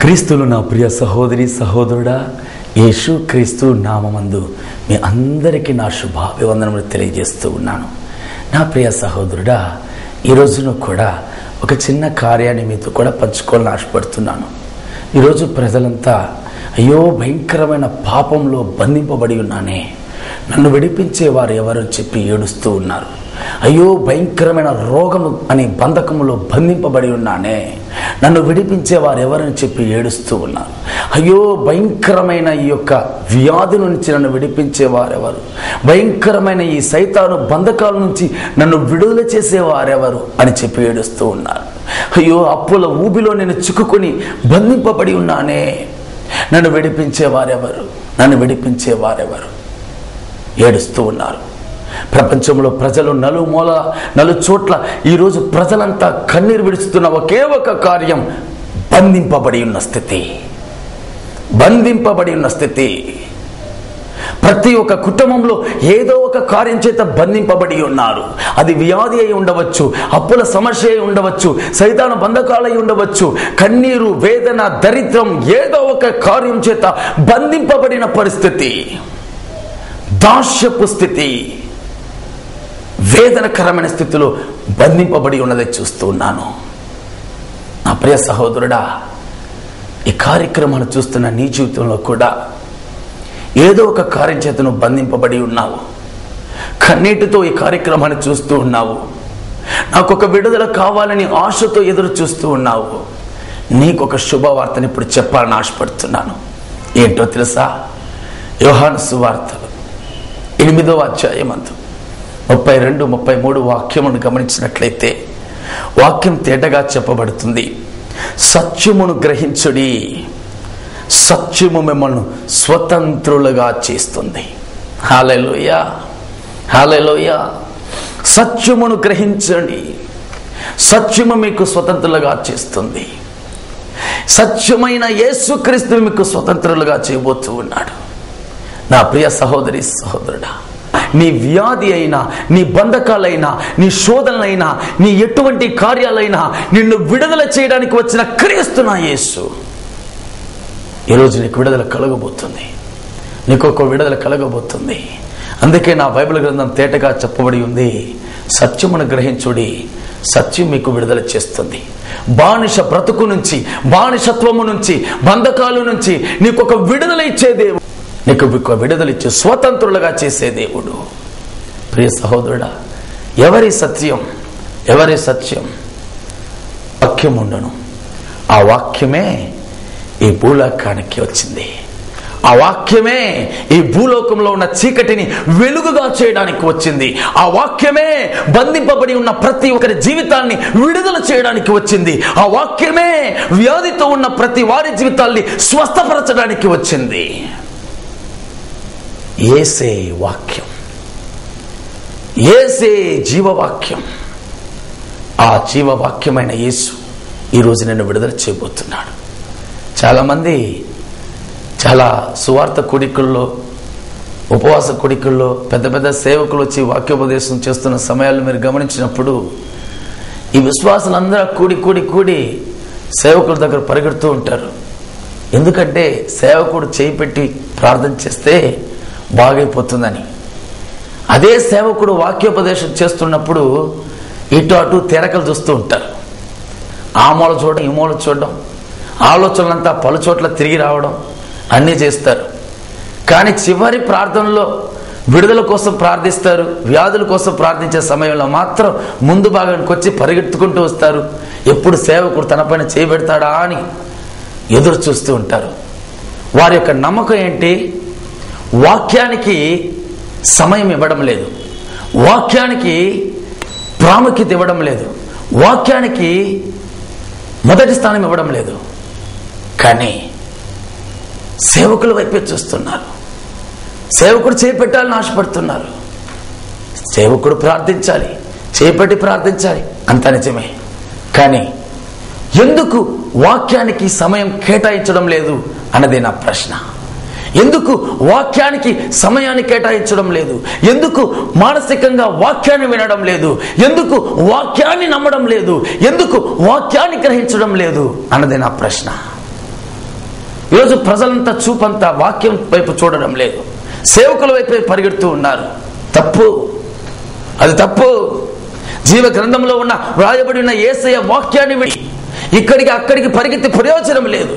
క్రీస్తులు నా ప్రియ సహోదరి సహోదరుడా, యేసు క్రీస్తు నామమందు మీ అందరికీ నా శుభాభివందనములు తెలియజేస్తూ ఉన్నాను. నా ప్రియ సహోదరుడా, ఈరోజును కూడా ఒక చిన్న కార్యాన్ని మీతో కూడా పంచుకోవాలని ఆశపడుతున్నాను. ఈరోజు ప్రజలంతా అయ్యో భయంకరమైన పాపంలో బంధింపబడి ఉన్నానే, నన్ను విడిపించేవారు ఎవరని చెప్పి ఏడుస్తూ ఉన్నారు. అయ్యో భయంకరమైన రోగము అనే బంధకములో బంధింపబడి ఉన్నానే, నన్ను విడిపించేవారు ఎవరని చెప్పి ఏడుస్తూ ఉన్నారు. అయ్యో భయంకరమైన ఈ యొక్క వ్యాధి నుంచి నన్ను విడిపించేవారెవరు, భయంకరమైన ఈ సైతాను బంధకాల నుంచి నన్ను విడుదల చేసేవారెవరు అని చెప్పి ఏడుస్తూ ఉన్నారు. అయ్యో అప్పుల ఊబిలో నేను చిక్కుకొని బంధింపబడి ఉన్నానే, నన్ను విడిపించేవారెవరు, నన్ను విడిపించేవారెవరు ఏడుస్తూ ఉన్నారు. ప్రపంచంలో ప్రజలు నలుచోట్ల ఈరోజు ప్రజలంతా కన్నీరు విడుస్తున్న ఒకే ఒక కార్యం, బంధింపబడి ఉన్న స్థితి, బంధింపబడి ఉన్న స్థితి. ప్రతి ఒక్క కుటుంబంలో ఏదో ఒక కార్యం చేత బంధింపబడి ఉన్నారు. అది వ్యాధి అయి ఉండవచ్చు, అప్పుల సమస్య అయి ఉండవచ్చు, సైతాను బంధకాలు అయి ఉండవచ్చు, కన్నీరు, వేదన, దరిద్రం, ఏదో ఒక కార్యం చేత బంధింపబడిన పరిస్థితి, దాస్యపు స్థితి, వేదనకరమైన స్థితిలో బంధింపబడి ఉన్నది చూస్తూ ఉన్నాను. నా ప్రియ సహోదరుడా, ఈ కార్యక్రమాలు చూస్తున్న నీ జీవితంలో కూడా ఏదో ఒక కార్యం చేత నువ్వు బంధింపబడి ఉన్నావు. కన్నీటితో ఈ కార్యక్రమాన్ని చూస్తూ ఉన్నావు. నాకు ఒక విడుదల కావాలని ఆశతో ఎదురు చూస్తూ ఉన్నావు. నీకు ఒక శుభవార్తని ఇప్పుడు చెప్పాలని ఆశపడుతున్నాను. ఏంటో తెలుసా? యోహాను సువార్త 8వ అధ్యాయమందు 32, 33 వాక్యమును గమనించినట్లయితే వాక్యం తేటగా చెప్పబడుతుంది. సత్యమును గ్రహించుడి, సత్యము మిమ్మల్ని స్వతంత్రులుగా చేస్తుంది. హల్లెలూయా, హల్లెలూయా. సత్యమును గ్రహించండి, సత్యము మీకు స్వతంత్రులుగా చేస్తుంది. సత్యమైన యేసుక్రీస్తు మీకు స్వతంత్రులుగా చేయబోతూ ఉన్నాడు. నా ప్రియ సహోదరి సహోదరుడా, నీ వ్యాధి అయినా, నీ బంధకాలైనా, నీ శోధనలైనా, నీ ఎటువంటి కార్యాలైనా నిన్ను విడుదల చేయడానికి వచ్చిన క్రీస్తు నా యేసు ఈరోజు నీకు విడుదల కలగబోతుంది. నీకు ఒక విడుదల కలగబోతుంది. అందుకే నా బైబిల్ గ్రంథం తేటగా చెప్పబడి ఉంది, సత్యమును గ్రహించుడి, సత్యం మీకు విడుదల చేస్తుంది. బానిస బ్రతుకు నుంచి, బానిసత్వము నుంచి, బంధకాల నుంచి నీకు ఒక విడుదల ఇచ్చే దేవుడు, నీకు ఒక విడుదల ఇచ్చే స్వతంత్రులుగా చేసే దేవుడు. ప్రియ సహోదరుడా, ఎవరి సత్యం, ఎవరి సత్యం? వాక్యం ఉండను. ఆ వాక్యమే ఈ భూలోకానికి వచ్చింది. ఆ వాక్యమే ఈ భూలోకంలో ఉన్న చీకటిని వెలుగుగా చేయడానికి వచ్చింది. ఆ వాక్యమే బంధింపబడి ఉన్న ప్రతి ఒక్కరి జీవితాన్ని విడుదల చేయడానికి వచ్చింది. ఆ వాక్యమే వ్యాధితో ఉన్న ప్రతి వారి జీవితాన్ని స్వస్థపరచడానికి వచ్చింది. యేసే వాక్యం, యేసే జీవవాక్యం. ఆ జీవవాక్యమైన యేసు ఈరోజు నేను విడుదల చేయబోతున్నాడు. చాలామంది చాలా సువార్త కూడికల్లో, ఉపవాస కూడికల్లో పెద్ద పెద్ద సేవకులు వచ్చి వాక్యోపదేశం చేస్తున్న సమయాల్లో మీరు గమనించినప్పుడు ఈ విశ్వాసులందరూ కూడి సేవకుల దగ్గర పరిగెడుతూ ఉంటారు. ఎందుకంటే సేవకుడు చేయి పెట్టి ప్రార్థన చేస్తే బాగైపోతుందని. అదే సేవకుడు వాక్యోపదేశం చేస్తున్నప్పుడు ఇటు అటు తెరకలు చూస్తూ ఉంటారు. ఆ మూల చూడడం, ఈ మూల చూడడం, ఆలోచనలంతా పలు చోట్ల తిరిగి రావడం అన్నీ చేస్తారు. కానీ చివరి ప్రార్థనలో విడుదల కోసం ప్రార్థిస్తారు. వ్యాధుల కోసం ప్రార్థించే సమయంలో మాత్రం ముందు భాగానికి వచ్చి పరిగెత్తుకుంటూ వస్తారు. ఎప్పుడు సేవకుడు తన పైన చేయబెడతాడా అని ఎదురు చూస్తూ ఉంటారు. వారి యొక్క నమ్మకం ఏంటి? వాక్యానికి సమయం ఇవ్వడం లేదు, వాక్యానికి ప్రాముఖ్యత ఇవ్వడం లేదు, వాక్యానికి మొదటి స్థానం ఇవ్వడం లేదు. కానీ సేవకుల వైపే చూస్తున్నారు. సేవకుడు చేపెట్టాలని ఆశపడుతున్నారు. సేవకుడు ప్రార్థించాలి, చేపట్టి ప్రార్థించాలి, అంత నిజమే. కానీ ఎందుకు వాక్యానికి సమయం కేటాయించడం లేదు అన్నదే నా ప్రశ్న. ఎందుకు వాక్యానికి సమయాన్ని కేటాయించడం లేదు? ఎందుకు మానసికంగా వాక్యాన్ని వినడం లేదు? ఎందుకు వాక్యాన్ని నమ్మడం లేదు? ఎందుకు వాక్యాన్ని గ్రహించడం లేదు అన్నదే నా ప్రశ్న. ఈరోజు ప్రజలంతా చూపంతా వాక్యం వైపు చూడడం లేదు, సేవకుల వైపు పరిగెడుతూ ఉన్నారు. తప్పు, అది తప్పు. జీవ గ్రంథంలో ఉన్న వ్రాయబడి ఉన్న యేసయ్య వాక్యాన్ని విడి ఇక్కడికి అక్కడికి పరిగెత్తి ప్రయోజనం లేదు.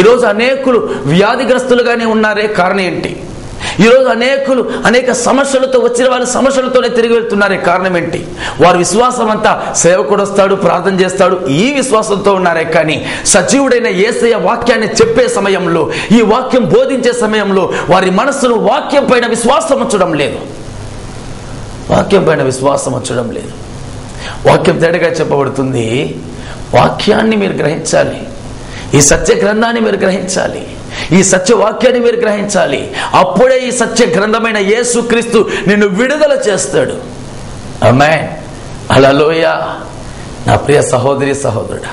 ఈరోజు అనేకులు వ్యాధిగ్రస్తులుగానే ఉన్నారే, కారణం ఏంటి? ఈరోజు అనేకులు అనేక సమస్యలతో వచ్చిన వాళ్ళు సమస్యలతోనే తిరిగి వెళ్తున్నారే, కారణం ఏంటి? వారి విశ్వాసం అంతా సేవకుడు వస్తాడు, ప్రార్థన చేస్తాడు, ఈ విశ్వాసంతో ఉన్నారే. కానీ సజీవుడైన యేసయ్య వాక్యాన్ని చెప్పే సమయంలో, ఈ వాక్యం బోధించే సమయంలో వారి మనస్సును వాక్యం పైన విశ్వాసం ఉంచడం లేదు. వాక్యం పైన విశ్వాసం ఉంచడం లేదు. వాక్యం తేటగా చెప్పబడుతుంది. వాక్యాన్ని మీరు గ్రహించాలి, ఈ సత్య గ్రంథాన్ని మీరు గ్రహించాలి, ఈ సత్య వాక్యాన్ని మీరు గ్రహించాలి. అప్పుడే ఈ సత్య గ్రంథమైన యేసుక్రీస్తు నిన్ను విడుదల చేస్తాడు. ఆమేన్, హల్లెలూయా. నా ప్రియ సహోదరి సహోదరుడా,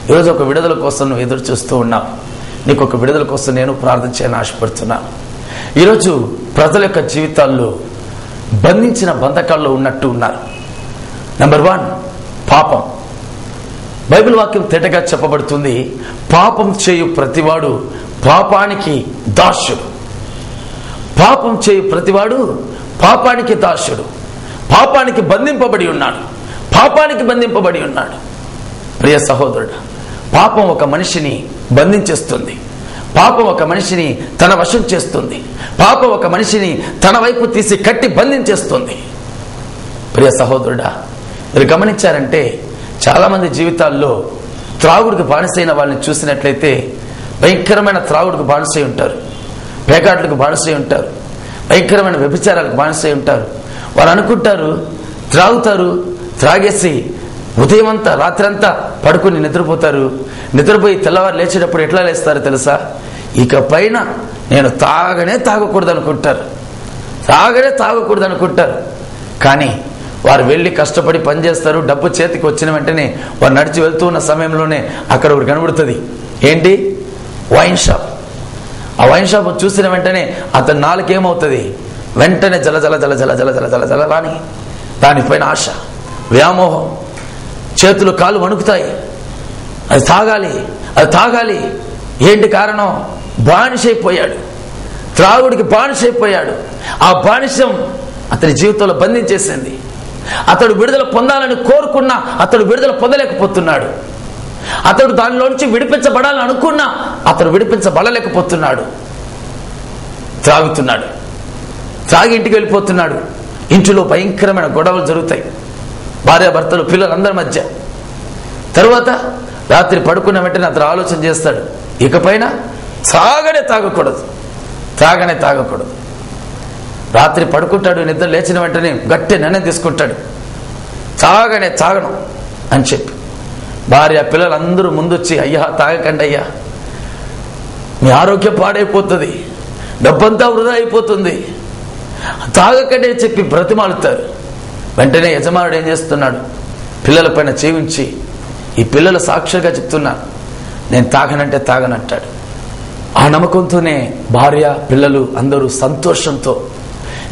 ఈరోజు ఒక విడుదల కోసం నువ్వు ఎదురు చూస్తూ ఉన్నావు. నీకు ఒక విడుదల కోసం నేను ప్రార్థన చేయాలని ఆశపడుతున్నాను. ఈరోజు ప్రజల యొక్క జీవితాల్లో బంధించిన బంధకాల్లో ఉన్నట్టు ఉన్నారు. నెంబర్ 1, పాపం. బైబిల్ వాక్యం తేటగా చెప్పబడుతుంది, పాపం చేయు ప్రతివాడు పాపానికి దాసుడు. పాపం చేయు ప్రతివాడు పాపానికి దాసుడు. పాపానికి బంధింపబడి ఉన్నాడు, పాపానికి బంధింపబడి ఉన్నాడు. ప్రియ సహోదరుడు, పాపం ఒక మనిషిని బంధించేస్తుంది. పాపం ఒక మనిషిని తన వశం చేస్తుంది. పాపం ఒక మనిషిని తన వైపు తీసి కట్టి బంధించేస్తుంది. ప్రియ సహోదరుడా, మీరు గమనించారంటే చాలా మంది జీవితాల్లో త్రాగుడికి బానిసైన వాళ్ళని చూసినట్లయితే భయంకరమైన త్రాగుడికి బానిసై ఉంటారు, పేకాట్లకు బానిసై ఉంటారు, భయంకరమైన వ్యభిచారాలకు బానిసై ఉంటారు. వారు అనుకుంటారు, త్రాగుతారు, త్రాగేసి ఉదయం అంతా రాత్రంతా పడుకుని నిద్రపోతారు. నిద్రపోయి తెల్లవారు లేచేటప్పుడు ఎట్లా లేస్తారో తెలుసా? ఇక పైన నేను తాగకూడదు అనుకుంటారు, తాగకూడదు అనుకుంటారు. కానీ వారు వెళ్ళి కష్టపడి పనిచేస్తారు. డబ్బు చేతికి వచ్చిన వెంటనే వారు నడిచి వెళ్తూ ఉన్న సమయంలోనే అక్కడ ఒకటి కనబడుతుంది. ఏంటి? Wine shop. ఆ వైన్ షాప్ చూసిన వెంటనే అతని నాలుకేమవుతుంది? వెంటనే జల జల జల జల జల జల జల జల రాని దానిపైన ఆశ, వ్యామోహం, చేతులు కాళ్ళు వణుకుతాయి. అది తాగాలి. ఏంటి కారణం? బానిసైపోయాడు, త్రాగుడికి బానిసైపోయాడు. ఆ బానిసం అతని జీవితంలో బంధించేసింది. అతడు విడుదల పొందాలని కోరుకున్నా అతడు విడుదల పొందలేకపోతున్నాడు. అతడు దానిలోంచి విడిపించబడాలని అనుకున్నా అతడు విడిపించబడలేకపోతున్నాడు. త్రాగుతున్నాడు, త్రాగి ఇంటికి వెళ్ళిపోతున్నాడు. ఇంటిలో భయంకరమైన గొడవలు జరుగుతాయి, భార్యాభర్తలు, పిల్లలందరి మధ్య. తరువాత రాత్రి పడుకున్న వెంటనే అతను ఆలోచన చేస్తాడు, ఇకపైన తాగకూడదు. రాత్రి పడుకుంటాడు, నిద్ర లేచిన వెంటనే గట్టి నిర్ణయం తీసుకుంటాడు, తాగను అని చెప్పి. భార్య పిల్లలందరూ ముందొచ్చి, అయ్యా తాగకండి అయ్యా, మీ ఆరోగ్యం పాడైపోతుంది, డబ్బంతా వృధా అయిపోతుంది, తాగకండి అని చెప్పి బ్రతిమాలుతారు. వెంటనే యజమానుడు ఏం చేస్తున్నాడు? పిల్లల పైన చేయించి, ఈ పిల్లల సాక్షిగా చెప్తున్నా, నేను తాగనంటే తాగనంటాడు. ఆ నమ్మకంతోనే భార్య పిల్లలు అందరూ సంతోషంతో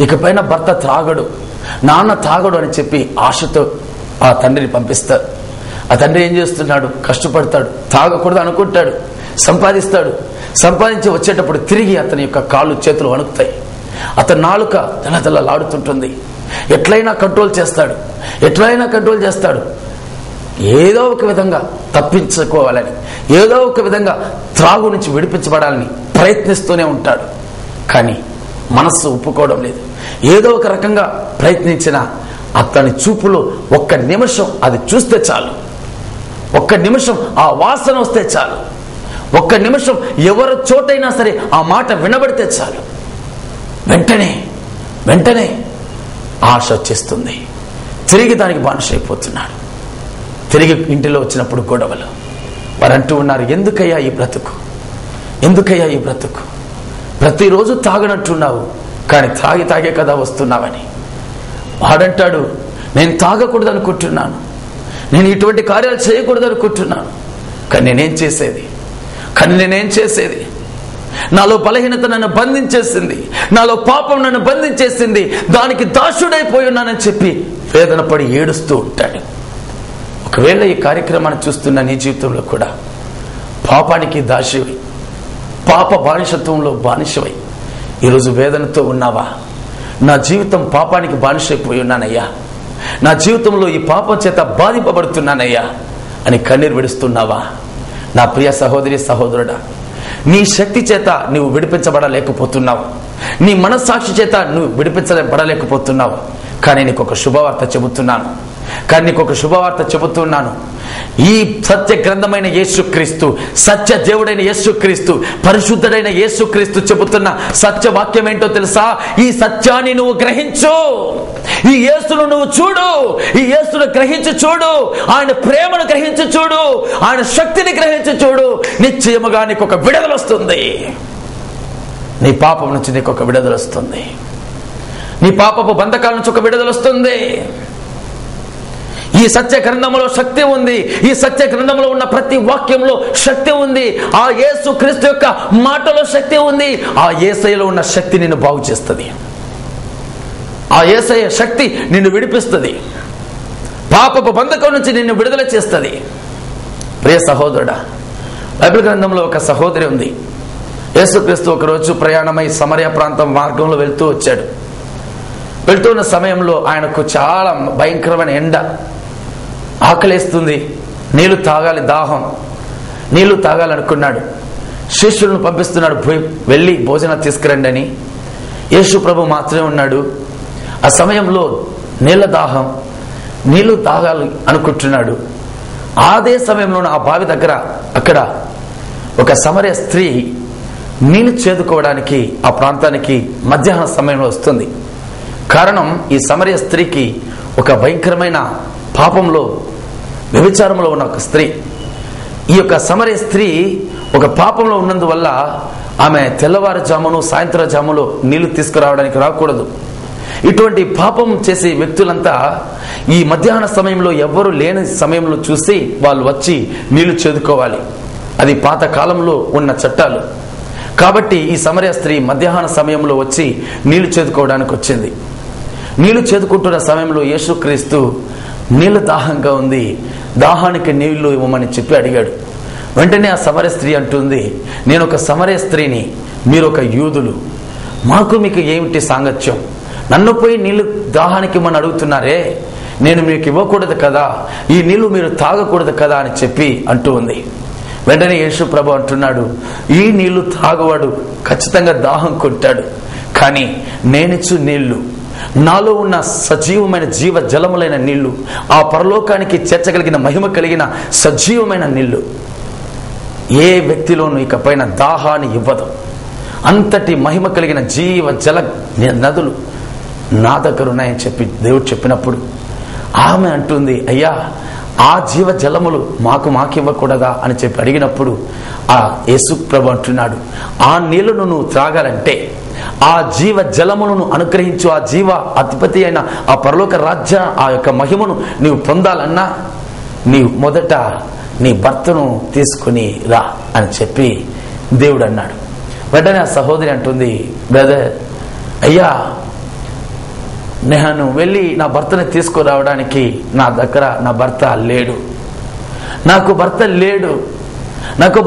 ఇకపైన భర్త త్రాగడు, నాన్న తాగడు అని చెప్పి ఆశతో ఆ తండ్రిని పంపిస్తారు. ఆ తండ్రి ఏం చేస్తున్నాడు? కష్టపడతాడు, తాగకూడదు అనుకుంటాడు, సంపాదించి వచ్చేటప్పుడు తిరిగి అతని యొక్క కాళ్ళు చేతులు వణుకుతాయి. అతని నాలుక తలతలలాడుతుంటుంది. ఎట్లయినా కంట్రోల్ చేస్తాడు. ఏదో ఒక విధంగా తప్పించుకోవాలని, ఏదో ఒక విధంగా త్రాగు నుంచి విడిపించబడాలని ప్రయత్నిస్తూనే ఉంటాడు. కానీ మనస్సు ఒప్పుకోవడం లేదు. ఏదో ఒక రకంగా ప్రయత్నించిన అతని చూపులో ఒక్క నిమిషం అది చూస్తే చాలు, ఒక్క నిమిషం ఆ వాసన వస్తే చాలు, ఒక్క నిమిషం ఎవరి చోటైనా సరే ఆ మాట వినబడితే చాలు, వెంటనే ఆశ వచ్చేస్తుంది. తిరిగి దానికి బానిసైపోతున్నాడు. తిరిగి ఇంటిలో వచ్చినప్పుడు గొడవలు. వారు అంటూ ఉన్నారు, ఎందుకయ్యా ఈ బ్రతుకు? ప్రతిరోజు తాగనట్టున్నావు, కానీ తాగే కదా వస్తున్నావని. వాడంటాడు, నేను తాగకూడదు అనుకుంటున్నాను, నేను ఇటువంటి కార్యాలు చేయకూడదు అనుకుంటున్నాను, కానీ నేనేం చేసేది? నాలో బలహీనత నన్ను బంధించేసింది, నాలో పాపం నన్ను బంధించేసింది, దానికి దాసుడైపోయి ఉన్నానని చెప్పి వేదన పడి ఏడుస్తూ ఉంటాడు. ఒకవేళ ఈ కార్యక్రమాన్ని చూస్తున్న నీ జీవితంలో కూడా పాపానికి దాసువి, పాప బానిసత్వంలో బానిసవై ఈరోజు వేదనతో ఉన్నావా? నా జీవితం పాపానికి బానిసైపోయి ఉన్నానయ్యా, నా జీవితంలో ఈ పాపం చేత బాధింపబడుతున్నానయ్యా అని కన్నీరు విడుస్తున్నావా? నా ప్రియ సహోదరి సహోదరుడా, నీ శక్తి చేత నువ్వు విడిపించబడలేకపోతున్నావు, నీ మనస్సాక్షి చేత నువ్వు విడిపించబడలేకపోతున్నావు. కానీ నీకు ఒక శుభవార్త చెబుతున్నాను. ఈ సత్య గ్రంథమైన యేసుక్రీస్తు, సత్య దేవుడైన యేసుక్రీస్తు, పరిశుద్ధుడైన యేసుక్రీస్తు చెబుతున్న సత్య వాక్యం ఏంటో తెలుసా? ఈ సత్యాన్ని నువ్వు గ్రహించు, ఈ యేసును నువ్వు చూడు, ఈ యేసును గ్రహించి చూడు, ఆయన ప్రేమను గ్రహించి చూడు, ఆయన శక్తిని గ్రహించి చూడు. నిశ్చయముగా నీకు ఒక విడుదల వస్తుంది. నీ పాపం నుంచి నీకు ఒక విడుదల వస్తుంది. నీ పాపపు బంధకాల నుంచి ఒక విడుదల వస్తుంది. ఈ సత్య గ్రంథంలో శక్తి ఉంది. ఈ సత్య గ్రంథంలో ఉన్న ప్రతి వాక్యంలో శక్తి ఉంది. ఆ యేసు క్రీస్తు యొక్క మాటలో శక్తి ఉంది. ఆ యేసయ్యలో ఉన్న శక్తి నిన్ను బాగు చేస్తుంది. ఆ యేసయ్య శక్తి నిన్ను విడిపిస్తుంది. పాపపు బంధకం నుంచి నిన్ను విడుదల చేస్తుంది. ప్రియ సహోదరుడా, బైబిల్ గ్రంథంలో ఒక సహోదరి ఉంది. యేసుక్రీస్తు ఒకరోజు ప్రయాణమై సమరయ ప్రాంతం మార్గంలో వెళ్తున్న సమయంలో ఆయనకు చాలా భయంకరమైన ఎండ, ఆకలేస్తుంది, నీళ్లు తాగాలి, దాహం, నీళ్లు తాగాలనుకున్నాడు. శిష్యులను పంపిస్తున్నాడు, వెళ్ళి భోజనం తీసుకురండి అని. యేసు ప్రభు మాత్రమే ఉన్నాడు. ఆ సమయంలో నీళ్ల దాహం, నీళ్లు తాగాలి అనుకుంటున్నాడు. అదే సమయంలో ఆ బావి దగ్గర అక్కడ ఒక సమరయ స్త్రీ నీళ్లు చేదుకోవడానికి ఆ ప్రాంతానికి మధ్యాహ్న సమయంలో వస్తుంది. కారణం, ఈ సమరయ స్త్రీకి ఒక భయంకరమైన పాపంలో, వ్యభిచారంలో ఉన్న ఒక స్త్రీ. ఈ యొక్క సమరయ స్త్రీ ఒక పాపంలో ఉన్నందువల్ల ఆమె తెల్లవారుజామును సాయంత్రం జాములో నీళ్లు తీసుకురావడానికి రాకూడదు. ఇటువంటి పాపం చేసే వ్యక్తులంతా ఈ మధ్యాహ్న సమయంలో ఎవ్వరూ లేని సమయంలో చూసి వాళ్ళు వచ్చి నీళ్లు చేదుకోవాలి. అది పాత కాలంలో ఉన్న చట్టాలు. కాబట్టి ఈ సమరయ స్త్రీ మధ్యాహ్న సమయంలో వచ్చి నీళ్లు చేదుకోవడానికి వచ్చింది. నీళ్లు చేదుకుంటున్న సమయంలో యేసుక్రీస్తు నీళ్లు దాహంగా ఉంది, దాహానికి నీళ్లు ఇవ్వమని చెప్పి అడిగాడు. వెంటనే ఆ సమరయ స్త్రీ అంటుంది, నేను ఒక సమరయ స్త్రీని, మీరు ఒక యూదులు, మీకు ఏమిటి సాంగత్యం? నన్ను పోయి నీళ్లు దాహానికి ఇవ్వమని అడుగుతున్నారే, నేను మీకు ఇవ్వకూడదు కదా, ఈ నీళ్లు మీరు తాగకూడదు కదా అని చెప్పి అంటూ ఉంది. వెంటనే యేసు ప్రభు అంటున్నాడు, ఈ నీళ్లు తాగువాడు ఖచ్చితంగా దాహం కొంటాడు, కానీ నేనిచ్చు నీళ్లు, నాలో ఉన్న సజీవమైన జీవ జలములైన నీళ్లు, ఆ పరలోకానికి చేర్చగలిగిన మహిమ కలిగిన సజీవమైన నీళ్లు ఏ వ్యక్తిలోనూ ఇకపైన దాహాన్ని ఇవ్వదు. అంతటి మహిమ కలిగిన జీవ జల నదులు నా దగ్గర ఉన్నాయని చెప్పి దేవుడు చెప్పినప్పుడు ఆమె అంటుంది, అయ్యా ఆ జీవ జలములు మాకు ఇవ్వకూడదా అని చెప్పి అడిగినప్పుడు ఆ యేసు ప్రభు అంటున్నాడు, ఆ నీళ్లను నువ్వు త్రాగాలంటే, ఆ జీవ జలములను అనుగ్రహించు ఆ జీవ అధిపతి అయిన ఆ పరలోక రాజ్య ఆ యొక్క మహిమను నీవు పొందాలన్నా నీవు మొదట నీ భర్తను తీసుకుని రా అని చెప్పి దేవుడు అన్నాడు. వెంటనే ఆ సహోదరి అంటుంది, బ్రదర్, అయ్యా నేను వెళ్ళి నా భర్తని తీసుకురావడానికి నా దగ్గర నా భర్త లేడు, నాకు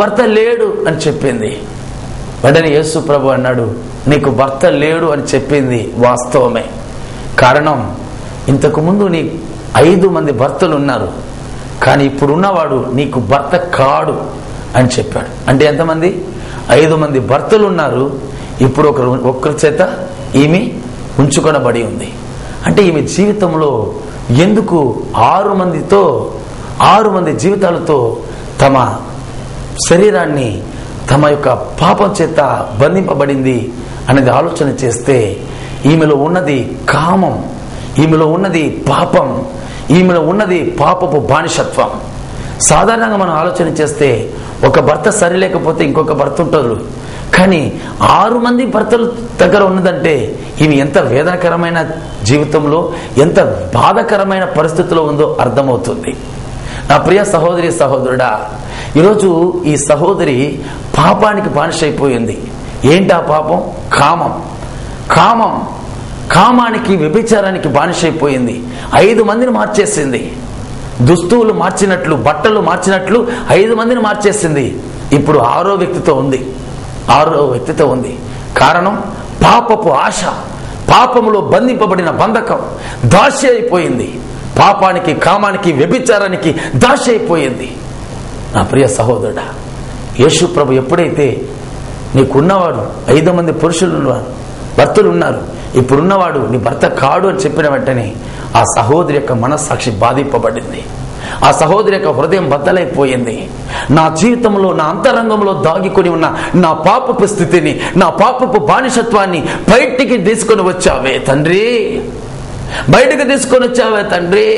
భర్త లేడు అని చెప్పింది. వెంటనే యేసు ప్రభు అన్నాడు, నీకు భర్త లేడు అని చెప్పింది వాస్తవమే. కారణం, ఇంతకు ముందు నీ 5 మంది భర్తలు ఉన్నారు, కానీ ఇప్పుడున్నవాడు నీకు భర్త కాడు అని చెప్పాడు. అంటే ఎంతమంది? 5 మంది భర్తలు ఉన్నారు, ఇప్పుడు ఒక్కరి చేత ఈమె ఉంచుకొనబడి ఉంది. అంటే ఈమె జీవితంలో ఎందుకు 6 మంది జీవితాలతో తమ శరీరాన్ని తమ యొక్క పాపం చేత బంధింపబడింది అనేది ఆలోచన చేస్తే, ఈమెలో ఉన్నది కామం, ఈమెలో ఉన్నది పాపం, ఈమెలో ఉన్నది పాపపు బానిసత్వం. సాధారణంగా మనం ఆలోచన చేస్తే ఒక భర్త సరిలేకపోతే ఇంకొక భర్త ఉంటారు, కానీ 6 మంది భర్తల దగ్గర ఉన్నదంటే ఈమె ఎంత వేదనకరమైన జీవితంలో, ఎంత బాధకరమైన పరిస్థితిలో ఉందో అర్థమవుతుంది. నా ప్రియ సహోదరి సహోదరుడా, ఈరోజు ఈ సహోదరి పాపానికి బానిసైపోయింది. ఏంటి ఆ పాపం? కామానికి, వ్యభిచారానికి బానిసైపోయింది. 5 మందిని మార్చేసింది. దుస్తువులు మార్చినట్లు, బట్టలు మార్చినట్లు 5 మందిని మార్చేసింది. ఇప్పుడు 6వ వ్యక్తితో ఉంది. 6వ వ్యక్తితో ఉంది. కారణం పాపపు ఆశ, పాపములో బంధింపబడిన బంధకం దాసి అయిపోయింది. పాపానికి, కామానికి, వ్యభిచారానికి దాసి అయిపోయింది. నా ప్రియ సహోదరుడా, యేసు ప్రభు ఎప్పుడైతే నీకున్నవాడు 5 మంది పురుషులు భర్తలు ఉన్నారు, ఇప్పుడున్నవాడు నీ భర్త కాడు అని చెప్పిన వెంటనే ఆ సహోదరి యొక్క మనస్సాక్షి బాధింపబడింది. ఆ సహోదరి యొక్క హృదయం బద్దలైపోయింది. నా జీవితంలో, నా అంతరంగంలో దాగికొని ఉన్న నా పాపపు స్థితిని, నా పాపపు బానిసత్వాన్ని బయటికి తీసుకొని వచ్చావే తండ్రి, బయటకు తీసుకొని వచ్చావే తండ్రి.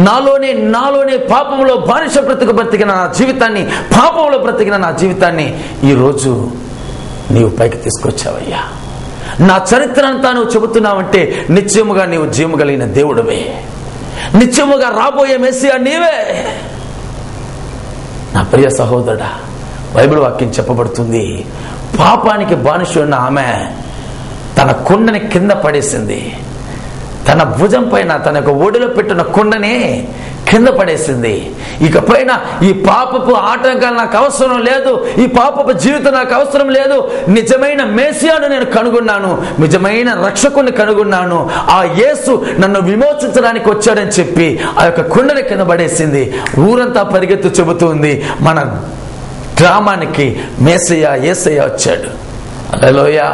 నాలోనే పాపంలో బానిస బ్రతికిన నా జీవితాన్ని, పాపంలో బ్రతికిన నా జీవితాన్ని ఈరోజు నీవు పైకి తీసుకొచ్చావయ్యా. నా చరిత్ర అంతా నువ్వు చెబుతున్నావంటే నిత్యముగా నీవు జీవము కలిగిన దేవుడవే, నిత్యముగా రాబోయే మెస్సియా నీవే. నా ప్రియ సహోదరుడా, బైబిల్ వాక్యం చెప్పబడుతుంది, పాపానికి బానిస ఉన్న ఆమె తన కుండని కింద పడేసింది. తన భుజం పైన తన యొక్క ఒడిలో పెట్టిన కుండని కింద పడేసింది. ఇకపైన ఈ పాపపు ఆటంకాలు నాకు అవసరం లేదు, ఈ పాపపు జీవితం నాకు అవసరం లేదు. నిజమైన మేసియాను నేను కనుగొన్నాను, నిజమైన రక్షకుని కనుగొన్నాను. ఆ యేసు నన్ను విమోచించడానికి వచ్చాడని చెప్పి ఆ యొక్క కుండని కింద పడేసింది. ఊరంతా పరిగెత్తు చెబుతుంది, మన గ్రామానికి మేసయ్య, యేసయ్య వచ్చాడు. హల్లెలూయా.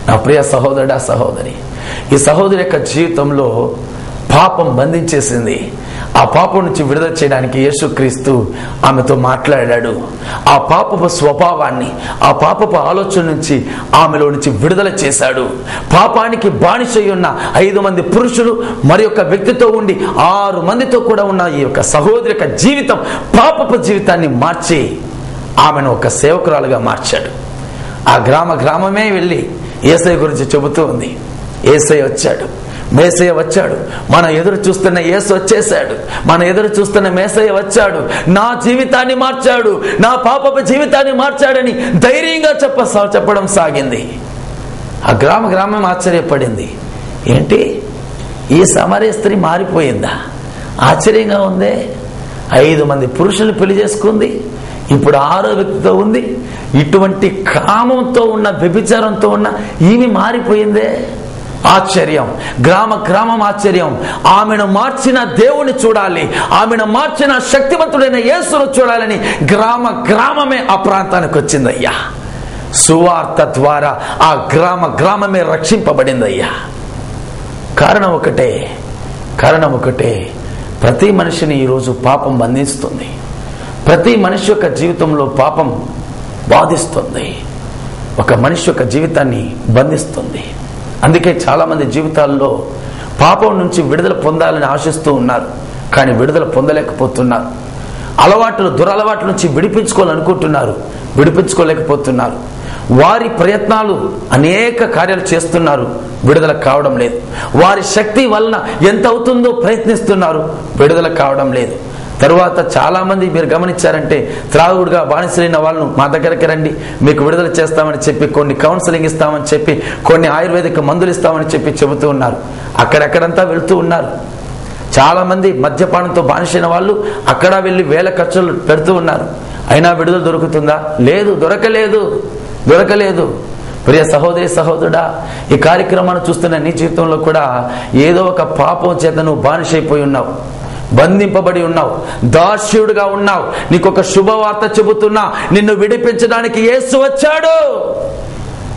నా ప్రియ సహోదరుడా, సహోదరి, ఈ సహోదరి యొక్క జీవితంలో పాపం బంధించేసింది. ఆ పాపం నుంచి విడుదల చేయడానికి యేసుక్రీస్తు ఆమెతో మాట్లాడాడు. ఆ పాపపు స్వభావాన్ని, ఆ పాపపు ఆలోచన నుంచి ఆమెలో నుంచి విడుదల చేశాడు. పాపానికి బానిసై ఉన్న 5 మంది పురుషులు మరి ఒక వ్యక్తితో ఉండి 6 మందితో కూడా ఉన్న ఈ యొక్క సహోదరి యొక్క జీవితం, పాపపు జీవితాన్ని మార్చి ఆమెను ఒక సేవకురాలుగా మార్చాడు. ఆ గ్రామమే వెళ్ళి యేసయ్య గురించి చెబుతూ ఉంది. యేసయ్య వచ్చాడు, మేసయ్య వచ్చాడు, మన ఎదురు చూస్తున్న యేసు వచ్చేసాడు, మన ఎదురు చూస్తున్న మేసయ్య వచ్చాడు, నా జీవితాన్ని మార్చాడు, నా పాపపు జీవితాన్ని మార్చాడని ధైర్యంగా చెప్పడం సాగింది. ఆ గ్రామం ఆశ్చర్యపడింది. ఏంటి, ఈ సమరయ స్త్రీ మారిపోయిందా? ఆశ్చర్యంగా ఉందే. 5 మంది పురుషులు పెళ్లి చేసుకుంది, ఇప్పుడు 6వ వ్యక్తితో ఉంది. ఇటువంటి కామంతో ఉన్న, వ్యభిచారంతో ఉన్న ఈమె మారిపోయిందే. ఆశ్చర్యం, గ్రామం ఆశ్చర్యం. ఆమెను మార్చిన దేవుని చూడాలి, ఆమెను మార్చిన శక్తివంతుడైన యేసును చూడాలని గ్రామమే ఆ ప్రాంతానికి వచ్చిందయ్యా. సువార్త ద్వారా ఆ గ్రామమే రక్షింపబడిందయ్యా. కారణం ఒకటే, ప్రతి మనిషిని ఈరోజు పాపం బంధిస్తుంది. ప్రతి మనిషి యొక్క జీవితంలో పాపం బాధిస్తుంది, ఒక మనిషి యొక్క జీవితాన్ని బంధిస్తుంది. అందుకే చాలా మంది జీవితాల్లో పాపం నుంచి విడుదల పొందాలని ఆశిస్తూ ఉన్నారు, కానీ విడుదల పొందలేకపోతున్నారు. దురలవాట్ల నుంచి విడిపించుకోవాలనుకుంటున్నారు, విడిపించుకోలేకపోతున్నారు. వారి ప్రయత్నాలు అనేక కార్యాలు చేస్తున్నారు, విడుదల కావడం లేదు. వారి శక్తి వలన ఎంత అవుతుందో ప్రయత్నిస్తున్నారు, విడుదల కావడం లేదు. తరువాత చాలా మంది మీరు గమనించారంటే, త్రాగుడుగా బానిసలైన వాళ్ళను మా దగ్గరికి రండి, మీకు విడుదల చేస్తామని చెప్పి, కొన్ని కౌన్సిలింగ్ ఇస్తామని చెప్పి, కొన్ని ఆయుర్వేదిక మందులు ఇస్తామని చెప్పి చెబుతూ ఉన్నారు. అక్కడెక్కడంతా వెళ్తూ ఉన్నారు. చాలా మంది మద్యపానంతో బానిసైన వాళ్ళు అక్కడ వెళ్ళి వేల ఖర్చులు పెడుతూ ఉన్నారు. అయినా విడుదల దొరుకుతుందా? లేదు, దొరకలేదు. ప్రియ సహోదరి, సహోదరుడా, ఈ కార్యక్రమాన్ని చూస్తున్న నీ జీవితంలో కూడా ఏదో ఒక పాపం చేత నువ్వు బానిసైపోయి ఉన్నావు, బంధింపబడి ఉన్నావు, దాస్యుడుగా ఉన్నావు. నీకొక శుభవార్త చెబుతున్నా, నిన్ను విడిపించడానికి యేసు వచ్చాడు,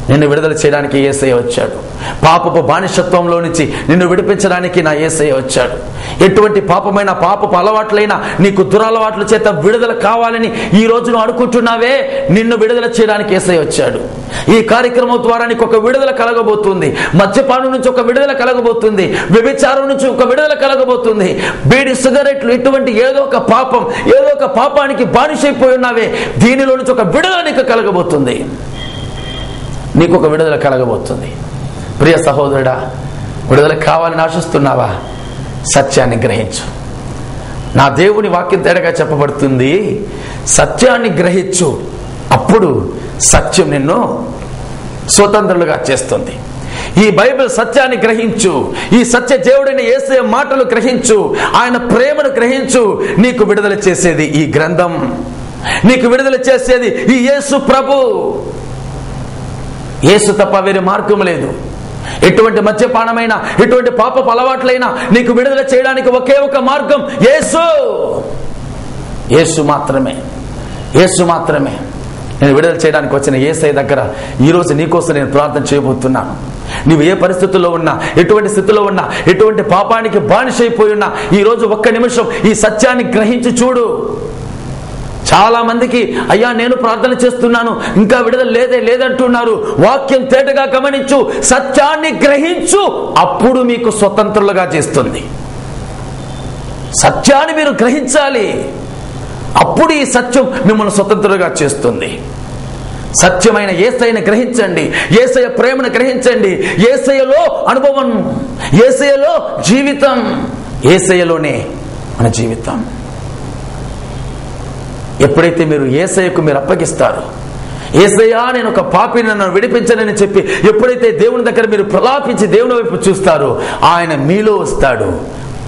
నిన్ను విడుదల చేయడానికి యేసయ్య వచ్చాడు. పాపపు బానిసత్వంలో నుంచి నిన్ను విడిపించడానికి నా యేసయ్య వచ్చాడు. ఎటువంటి పాపపు అలవాట్లైనా, నీకు దురలవాట్ల చేత విడుదల కావాలని ఈ రోజు నువ్వు అనుకుంటున్నావే, నిన్ను విడుదల చేయడానికి యేసయ్య వచ్చాడు. ఈ కార్యక్రమం ద్వారా నీకు ఒక విడుదల కలగబోతుంది. మద్యపానం నుంచి ఒక విడుదల కలగబోతుంది, వ్యభిచారం నుంచి ఒక విడుదల కలగబోతుంది. బీడి, సిగరెట్లు, ఇటువంటి ఏదో ఒక పాపానికి బానిసైపోయి ఉన్నావే, దీనిలో నుంచి ఒక విడుదల నీకు కలగబోతుంది, నీకు ఒక విడుదల కలగబోతుంది. ప్రియ సహోదరుడా, విడుదల కావాలని ఆశిస్తున్నావా? సత్యాన్ని గ్రహించు. నా దేవుని వాక్యం తేడాగా చెప్పబడుతుంది, సత్యాన్ని గ్రహించు, అప్పుడు సత్యం నిన్ను స్వతంత్రులుగా చేస్తుంది. ఈ బైబిల్ సత్యాన్ని గ్రహించు, ఈ సత్య దేవుడైన యేసయ్య మాటలు గ్రహించు, ఆయన ప్రేమను గ్రహించు. నీకు విడుదల చేసేది ఈ గ్రంథం. నీకు విడుదల చేసేది ఈ యేసు ప్రభు. యేసు తప్ప వేరే మార్గం లేదు. ఎటువంటి మద్యపానమైన, ఎటువంటి పాపపు అలవాట్లైనా నీకు విడుదల చేయడానికి ఒకే ఒక మార్గం యేసు. యేసు మాత్రమే, యేసు మాత్రమే. నేను విడుదల చేయడానికి వచ్చిన యేసయ్య దగ్గర ఈరోజు నీకోసం నేను ప్రార్థన చేయబోతున్నాను. నీవు ఏ పరిస్థితుల్లో ఉన్నా, ఎటువంటి స్థితిలో ఉన్నా, ఎటువంటి పాపానికి బానిసైపోయి ఉన్నా, ఈరోజు ఒక్క నిమిషం ఈ సత్యాన్ని గ్రహించి చూడు. చాలా మందికి అయ్యా నేను ప్రార్థన చేస్తున్నాను ఇంకా విడుదల లేదంటున్నారు. వాక్యం తేటగా గమనించు, సత్యాన్ని గ్రహించు, అప్పుడు మీకు స్వతంత్రులుగా చేస్తుంది. సత్యాన్ని మీరు గ్రహించాలి, అప్పుడు ఈ సత్యం మిమ్మల్ని స్వతంత్రులుగా చేస్తుంది. సత్యమైన యేసయ్యను గ్రహించండి, యేసయ్య ప్రేమను గ్రహించండి, యేసయ్యలో అనుభవం, యేసయ్యలో జీవితం, యేసయ్యలోనే మన జీవితం. ఎప్పుడైతే మీరు యేసయ్యకు మీరు అప్పగిస్తారు, యేసయ్యా నేను ఒక పాపిని, నన్ను విడిపించనని చెప్పి ఎప్పుడైతే దేవుని దగ్గర మీరు ప్రలాపించి దేవుని వైపు చూస్తారో, ఆయన మీలో వస్తాడు,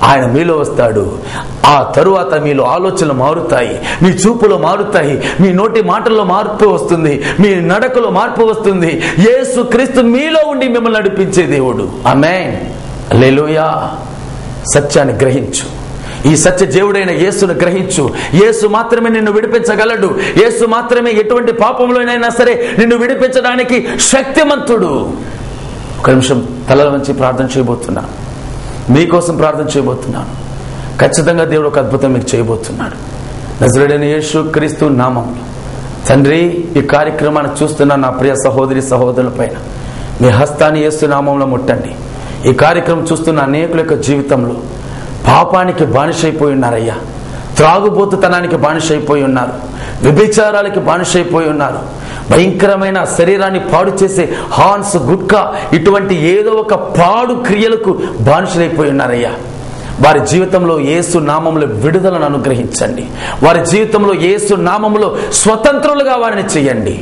ఆయన మీలో వస్తాడు. ఆ తరువాత మీలో ఆలోచనలు మారుతాయి, మీ చూపులో మారుతాయి, మీ నోటి మాటల్లో మార్పు వస్తుంది, మీ నడకలో మార్పు వస్తుంది. యేసు క్రీస్తు మీలో ఉండి మిమ్మల్ని నడిపించే దేవుడు. ఆమేన్, హల్లెలూయా. సత్యాన్ని గ్రహించు, ఈ సత్య దేవుడైన యేసును గ్రహించు. యేసు మాత్రమే నిన్ను విడిపించగలడు. యేసు మాత్రమే ఎటువంటి పాపంలోనైనా సరే నిన్ను విడిపించడానికి శక్తిమంతుడు. ఒక నిమిషం తల వంచి ప్రార్థన చేయబోతున్నాను, మీకోసం ప్రార్థన చేయబోతున్నాను. ఖచ్చితంగా దేవుడు ఒక అద్భుతం మీకు చేయబోతున్నాడు. నజరేయుడైన యేసు క్రీస్తు నామములో తండ్రి, ఈ కార్యక్రమాన్ని చూస్తున్న నా ప్రియ సహోదరి సహోదరుల పైన మీ హస్తాన్ని యేసు నామంలో ముట్టండి. ఈ కార్యక్రమం చూస్తున్న అనేకుల యొక్క జీవితంలో పాపానికి బానిసైపోయి ఉన్నారయ్యా, త్రాగుబోతుతనానికి బానిసైపోయి ఉన్నారు, వ్యభిచారాలకి బానిసైపోయి ఉన్నారు, భయంకరమైన శరీరాన్ని పాడు చేసే హాన్స్, గుట్కా, ఇటువంటి ఏదో ఒక పాడు క్రియలకు బానిసలైపోయి ఉన్నారయ్యా. వారి జీవితంలో యేసు నామములో విడుదలను అనుగ్రహించండి. వారి జీవితంలో యేసు నామములో స్వతంత్రులుగా వారిని చేయండి.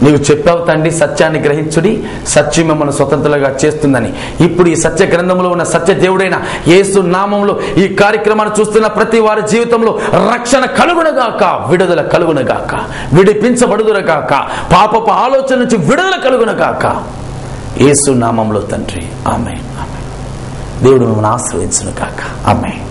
నీవు చెప్పావు తండ్రి, సత్యాన్ని గ్రహించుడి, సత్యం మిమ్మల్ని స్వతంత్రులుగా చేస్తుందని. ఇప్పుడు ఈ సత్య గ్రంథంలో ఉన్న సత్య దేవుడైన యేసు నామంలో ఈ కార్యక్రమాన్ని చూస్తున్న ప్రతి వారి జీవితంలో రక్షణ కలుగునగాక, విడుదల కలుగునగాక, విడిపించబడుదురుగాక, పాపపు ఆలోచన నుంచి విడుదల కలుగునగాక, యేసు నామంలో తండ్రి. ఆమేన్, ఆమేన్. దేవుడు మిమ్మల్ని ఆశీర్వదించునుగాక. ఆమేన్.